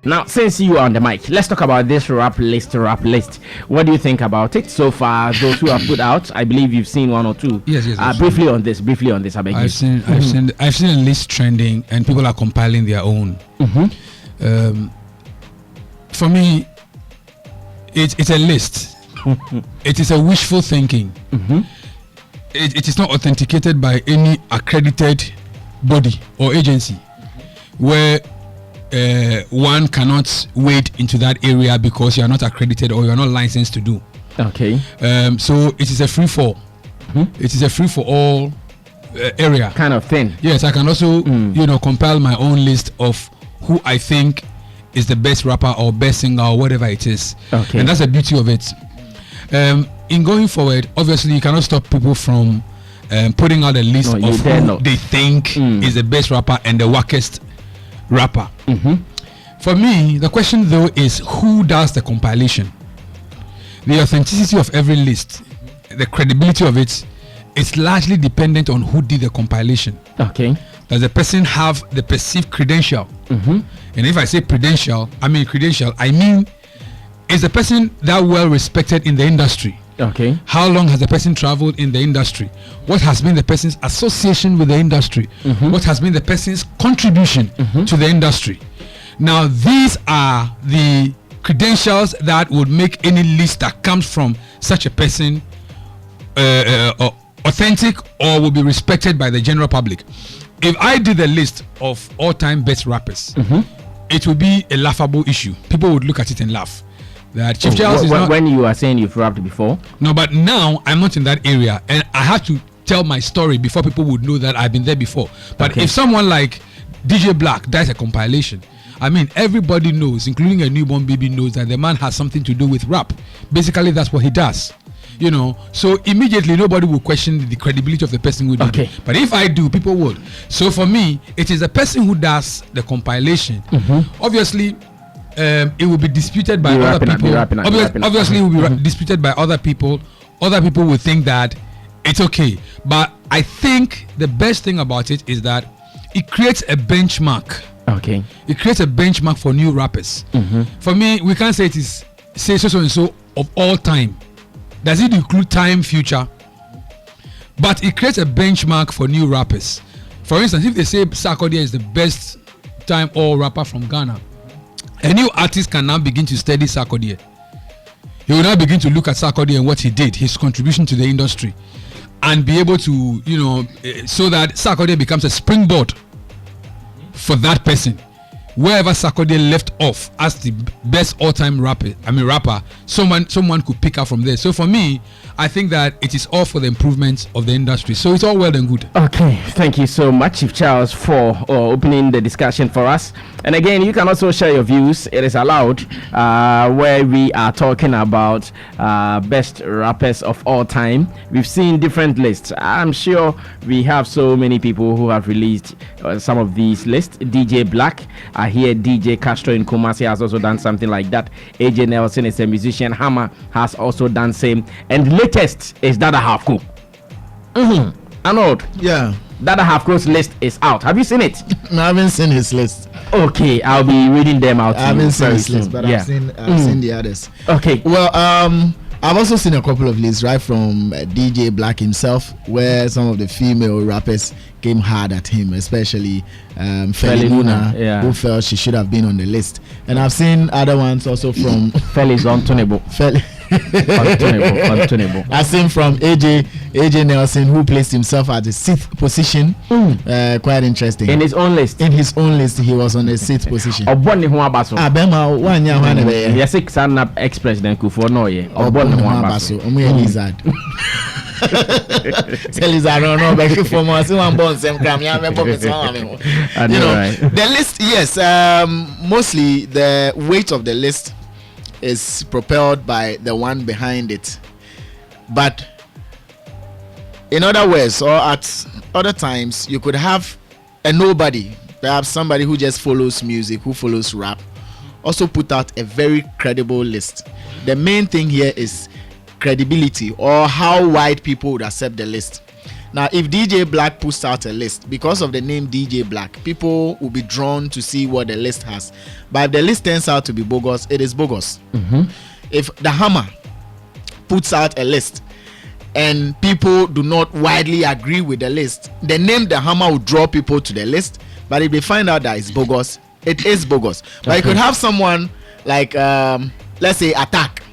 Now, since you are on the mic, let's talk about this rap list. What do you think about it so far? Those who have put out, I believe you've seen one or two. Yes. Briefly on this. I beg I've seen a list trending, and people are compiling their own. For me, it's a list. It is a wishful thinking. It is not authenticated by any accredited body or agency where one cannot wade into that area because you are not accredited or you are not licensed to do. Okay. So it is a free fall. It is a free for all area kind of thing. Yes, I can also compile my own list of who I think is the best rapper or best singer or whatever it is. Okay. And that's the beauty of it. In going forward, obviously you cannot stop people from putting out a list of who they think is the best rapper and the wackest rapper. For me, the question though is who does the compilation? The authenticity of every list, the credibility of it, is largely dependent on who did the compilation. Okay. Does the person have the perceived credential? And if I say credential, I mean is the person that well respected in the industry? Okay. How long has the person traveled in the industry? What has been the person's association with the industry? What has been the person's contribution to the industry? Now, these are the credentials that would make any list that comes from such a person authentic or will be respected by the general public. If I did a list of all-time best rappers, it would be a laughable issue. People would look at it and laugh. That Chief Charles is not. When you are saying you've rapped before? No, but now I'm not in that area, and I have to tell my story before people would know that I've been there before. But if someone like DJ Black does a compilation, I mean, everybody knows, including a newborn baby, knows that the man has something to do with rap. Basically, that's what he does. So immediately nobody will question the credibility of the person who did it. But if I do, people would. So for me, it is the person who does the compilation. Obviously, it will be disputed by other people. Obviously, it will be disputed by other people. Other people will think that it's okay. But I think the best thing about it is that it creates a benchmark. Okay. It creates a benchmark for new rappers. For me, we can't say it is so and so of all time. Does it include time, future? But it creates a benchmark for new rappers. For instance, if they say Sarkodie is the best time all rapper from Ghana, a new artist can now begin to study Sarkodie. He will now begin to look at Sarkodie and what he did, his contribution to the industry, and be able to, so that Sarkodie becomes a springboard for that person. Wherever Sarkodie left off as the best all-time rapper, someone could pick up from there. So for me, I think that it is all for the improvement of the industry. So it's all well and good. Okay, thank you so much, Chief Charles, for opening the discussion for us. And again, you can also share your views. It is allowed where we are talking about best rappers of all time. We've seen different lists. I'm sure we have so many people who have released some of these lists. DJ Black, I hear DJ Castro in Kumasi has also done something like that. AJ Nelson is a musician. Hammer has also done same. And latest is Dada Halfco. Arnold. Yeah. Dada Halfco's list is out. Have you seen it? No, I haven't seen his list. Okay, I'll be reading them out. I haven't seen his list, but I've seen the others. Okay. Well, I've also seen a couple of lists, right, from DJ Black himself, where some of the female rappers came hard at him, especially Feli Luna, who felt she should have been on the list. And I've seen other ones also from Feli's untenable. Untenable. I've seen from AJ Nelson, who placed himself at the 6th position. Quite interesting. In his own list. In his own list, he was on the 6th position. Oboni Huabaso. Bema one year one day. Yes, ex-president Kufuor no ye. Oboni Huabaso. Lizard. Lizard no but for more see one born same cram. The list, yes, mostly the weight of the list is propelled by the one behind it. But in other words, or at other times, you could have a nobody, perhaps somebody who just follows music, who follows rap, also put out a very credible list. The main thing here is credibility, or how wide people would accept the list. Now, if DJ Black puts out a list, because of the name DJ Black, people will be drawn to see what the list has. But if the list turns out to be bogus, it is bogus. If the Hammer puts out a list and people do not widely agree with the list, the name the Hammer will draw people to the list. But if they find out that it's bogus, it is bogus. But you could have someone like, let's say, Attack,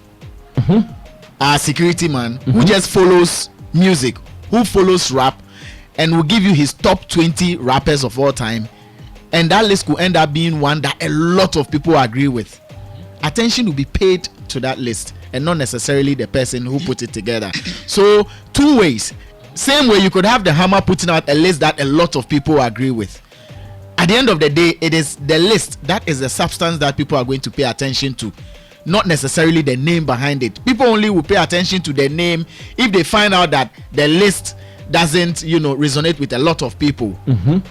a security man who just follows music, who follows rap, and will give you his top 20 rappers of all time. And that list could end up being one that a lot of people agree with. Attention will be paid to that list and not necessarily the person who put it together. So, two ways. Same way you could have the Hammer putting out a list that a lot of people agree with. At the end of the day, it is the list that is the substance that people are going to pay attention to, not necessarily the name behind it. People only will pay attention to the name if they find out that the list doesn't, resonate with a lot of people,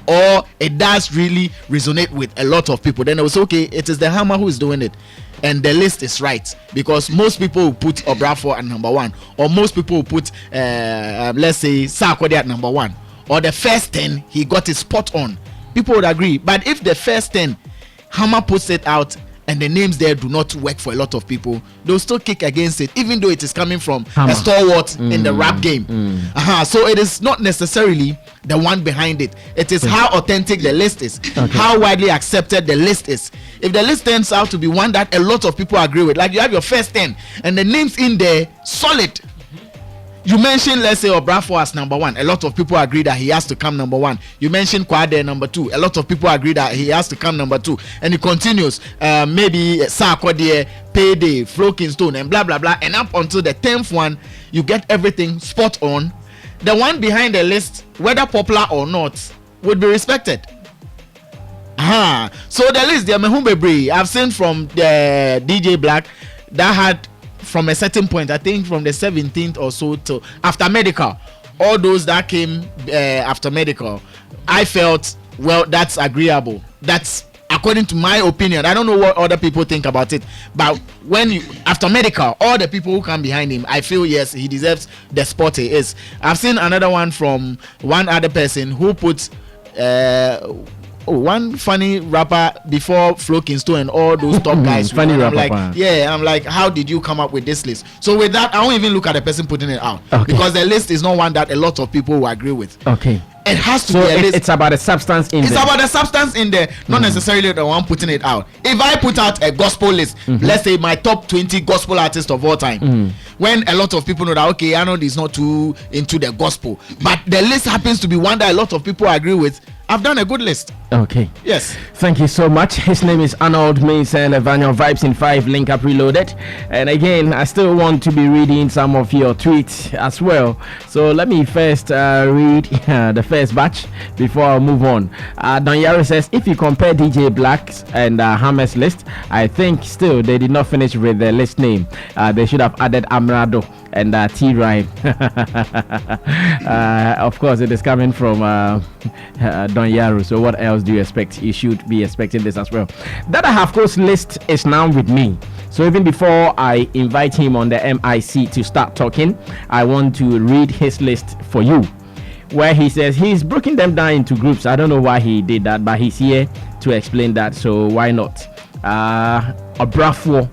or it does really resonate with a lot of people. Then they will say, okay, it is the Hammer who is doing it, and the list is right, because most people will put Obrafo at number 1, or most people will put, let's say, Sarkodie at number 1, or the first 10 he got it spot on. People would agree. But if the first 10 Hammer puts it out and the names there do not work for a lot of people, they'll still kick against it, even though it is coming from Hammer, a stalwart in the rap game. So it is not necessarily the one behind it. It is how authentic the list is, how widely accepted the list is. If the list turns out to be one that a lot of people agree with, like you have your first 10 and the names in there solid. You mentioned, let's say, Obrafo as number 1. A lot of people agree that he has to come number 1. You mentioned Kwade number 2. A lot of people agree that he has to come number 2. And it continues. Maybe Sarkodie, Payday, Flo Kingston, and blah, blah, blah. And up until the 10th one, you get everything spot on. The one behind the list, whether popular or not, would be respected. So the list, the Mehumbebre, I've seen from the DJ Black that had, from a certain point, I think from the 17th or so to after medical, all those that came after medical, I felt, well, that's agreeable. That's according to my opinion. I don't know what other people think about it, but when you after medical, all the people who come behind him, I feel yes, he deserves the spot he is. I've seen another one from one other person who puts one funny rapper before Flo Kingston and all those top guys. Funny rapper. I'm like, how did you come up with this list? So with that, I won't even look at the person putting it out, because the list is not one that a lot of people will agree with. It has to be a list. It's about the substance in there. It's about the substance in there, not necessarily the one putting it out. If I put out a gospel list, let's say my top 20 gospel artists of all time, when a lot of people know that, okay, Arnold is not too into the gospel, but the list happens to be one that a lot of people agree with, I've done a good list. Yes. Thank you so much. His name is Arnold Mason Evaniel, Vibes in 5, Link Up Reloaded. And again, I still want to be reading some of your tweets as well. So let me first read the first batch before I move on. Don Yaro says, if you compare DJ Black's and Hammer's list, I think still they did not finish with the list name. They should have added Amrado and T-Rhyme. Of course, it is coming from Don Yaro. So what else do you expect? You should be expecting this as well. That Half Coast list is now with me. So even before I invite him on the MIC to start talking, I want to read his list for you, where he says he's broken them down into groups. I don't know why he did that, but he's here to explain that, so why not? Obrafo,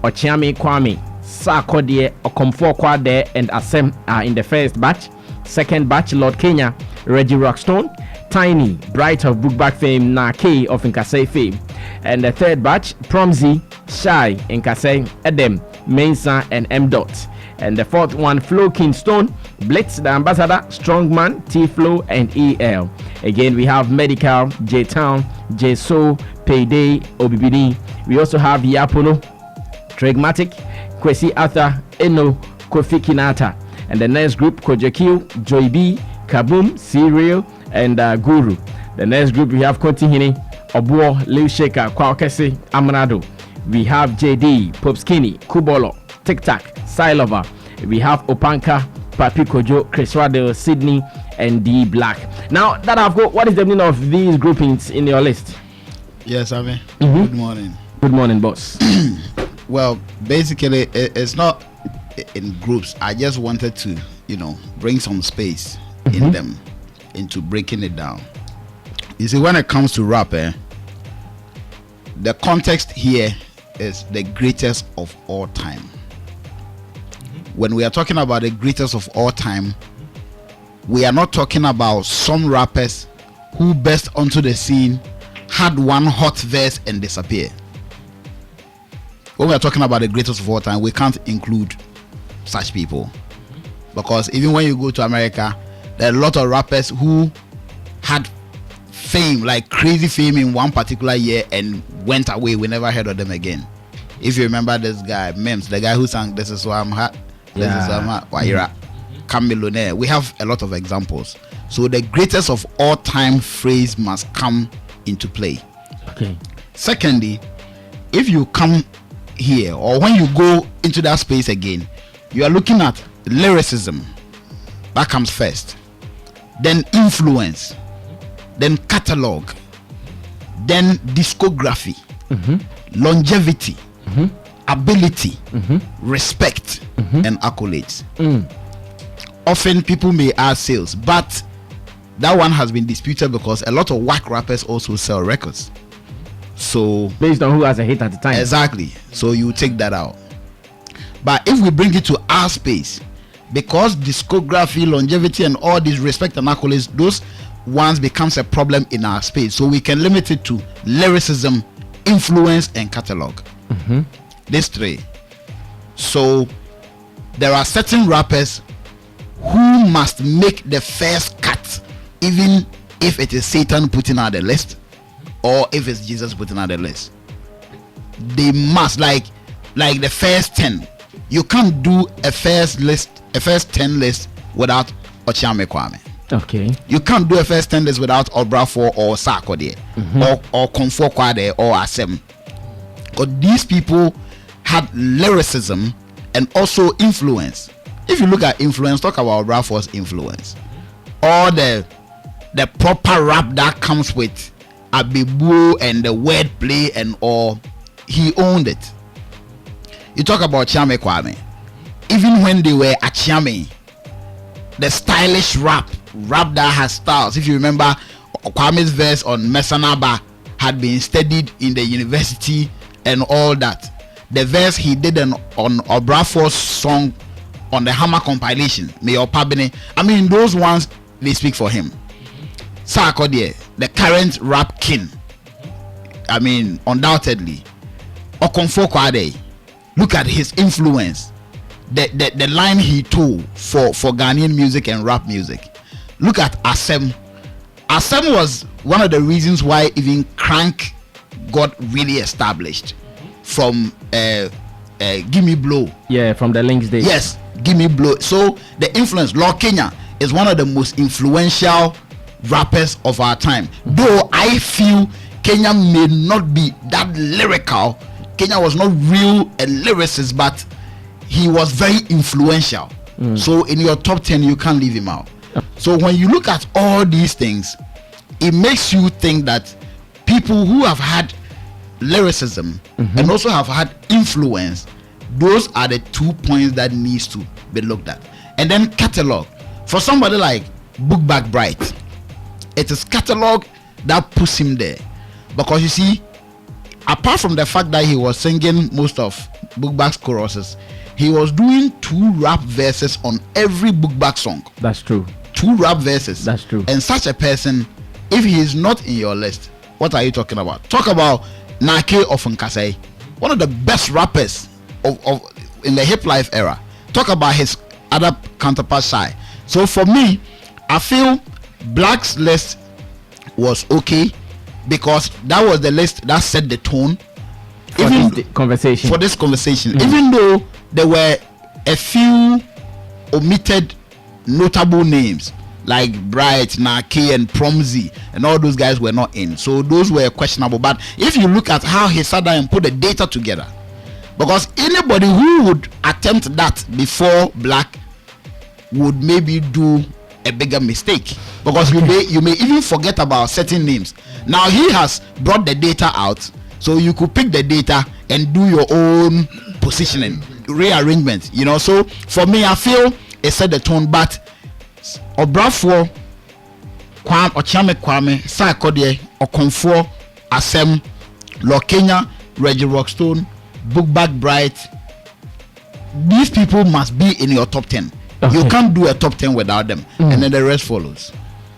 Ochiame Kwame, Sarkodie, Okomfo Kwade, and Asem are in the first batch. Second batch, Lord Kenya, Reggie Rockstone, Tiny, Bright of Bookback fame, Nake of Nkasei fame. And the third batch, Promzi, Shy, Nkasei, Edem, Mensa, and M. Dot. And the fourth one, Flo Kingston, Blitz, the Ambassador, Strongman, T-Flow, and EL. Again, we have Medical, J-Town, J-So, Payday, OBBD. We also have Yapono, Tragmatic, Kwesi Arthur, Eno, Kofi Kinata. And the next group, Kojakil, Joy B, Kaboom, Serial, and Guru. The next group, we have Kontihini, Obuo, Lil Shaker, Kwakesi, Amanado. We have JD, Pop Skinny, Kubolo, Tic Tac, Silova. We have Opanka, Papi Kojo, Chris Waddell, Sydney, and D Black. Now that I've got, what is the meaning of these groupings in your list? Yes, Sammy. Good morning. Good morning, boss. Well, basically, it's not in groups. I just wanted to, bring some space in them, into breaking it down. You see, when it comes to rap, the context here is the greatest of all time. When we are talking about the greatest of all time, we are not talking about some rappers who burst onto the scene, had one hot verse and disappear. When we are talking about the greatest of all time, we can't include such people, because even when you go to America, there are a lot of rappers who had fame, like crazy fame, in one particular year and went away. We never heard of them again. If you remember this guy, Mims, the guy who sang "This Is Why I'm Hot," "This Is Why I'm Hot," Waira, Camillionaire. We have a lot of examples. So the greatest of all time phrase must come into play. Okay. Secondly, if you come here, or when you go into that space again, you are looking at lyricism. That comes first. Then influence. Then catalog. Then discography. Longevity. Ability. Respect. And accolades. Often people may add sales, but that one has been disputed because a lot of whack rappers also sell records. So based on who has a hit at the time. Exactly. So you take that out. But if we bring it to our space, because discography, longevity, and all these respect and accolades, those ones becomes a problem in our space. So we can limit it to lyricism, influence, and catalog. These three. So there are certain rappers who must make the first cut, even if it is Satan putting out the list, or if it's Jesus putting out the list. They must, like the first 10. You can't do a first 10 list without Ochiame Kwame. Okay. You can't do a first 10 list without Obrafo or Sarkodie, or Komfo Kwade or Asem. Because these people had lyricism and also influence. If you look at influence, talk about Obrafo's influence. All the proper rap that comes with Abibu and the wordplay and all, he owned it. You talk about Chiame Kwame. Even when they were at Chiame, the stylish rap that has styles. If you remember, Kwame's verse on Mesanaba had been studied in the university and all that. The verse he did on Obrafo's song on the Hammer compilation, Mayor Pabene, I mean, those ones, they speak for him. Sarkodie, the current rap king, I mean, undoubtedly. Okomfo Kwade, look at his influence, the line he told for Ghanaian music and rap music. Look at Asem. Asem was one of the reasons why even Crank got really established from Give Me Blow. Yeah, from the Links days. Yes, Give Me Blow. So the influence, Lord Kenya is one of the most influential rappers of our time. Though I feel Kenya may not be that lyrical. Kenya was not real a lyricist, but he was very influential. So in your top 10, you can't leave him out. So when you look at all these things, it makes you think that people who have had lyricism and also have had influence, those are the 2 points that needs to be looked at. And then catalog. For somebody like Bookback Bright, it is catalog that puts him there. Because you see, apart from the fact that he was singing most of Bookback's choruses, he was doing 2 rap verses on every Bookback song. That's true. 2 rap verses. That's true. And such a person, if he is not in your list, what are you talking about? Talk about Nake of Nkasai, one of the best rappers of in the hip life era. Talk about his other counterpart Shai. So for me, I feel Black's list was okay, because that was the list that set the tone for this conversation. Even though there were a few omitted notable names like Bright, Nake, and Promzi, and all those guys were not in, so those were questionable. But if you look at how he sat down and put the data together, because anybody who would attempt that before Black would maybe do a bigger mistake, because you may even forget about certain names. Now he has brought the data out, so you could pick the data and do your own positioning, rearrangement, So for me, I feel it set the tone. But Obrafo Ochame Kwame, Sarkodie, Okonfo, Asem, Lokenya, Reggie Rockstone, Bookback Bright. These people must be in your top 10. Okay. You can't do a top 10 without them, and then the rest follows.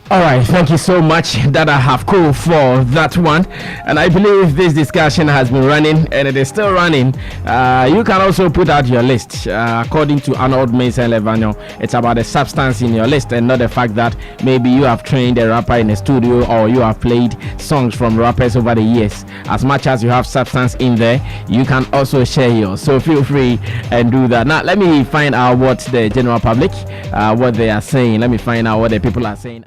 All right, thank you so much, that I have call for that one. And I believe this discussion has been running and it is still running. You can also put out your list. According to Arnold Mason Levano, it's about the substance in your list and not the fact that maybe you have trained a rapper in a studio or you have played songs from rappers over the years. As much as you have substance in there, you can also share yours. So feel free and do that. Now, let me find out what the general public, what they are saying. Let me find out what the people are saying.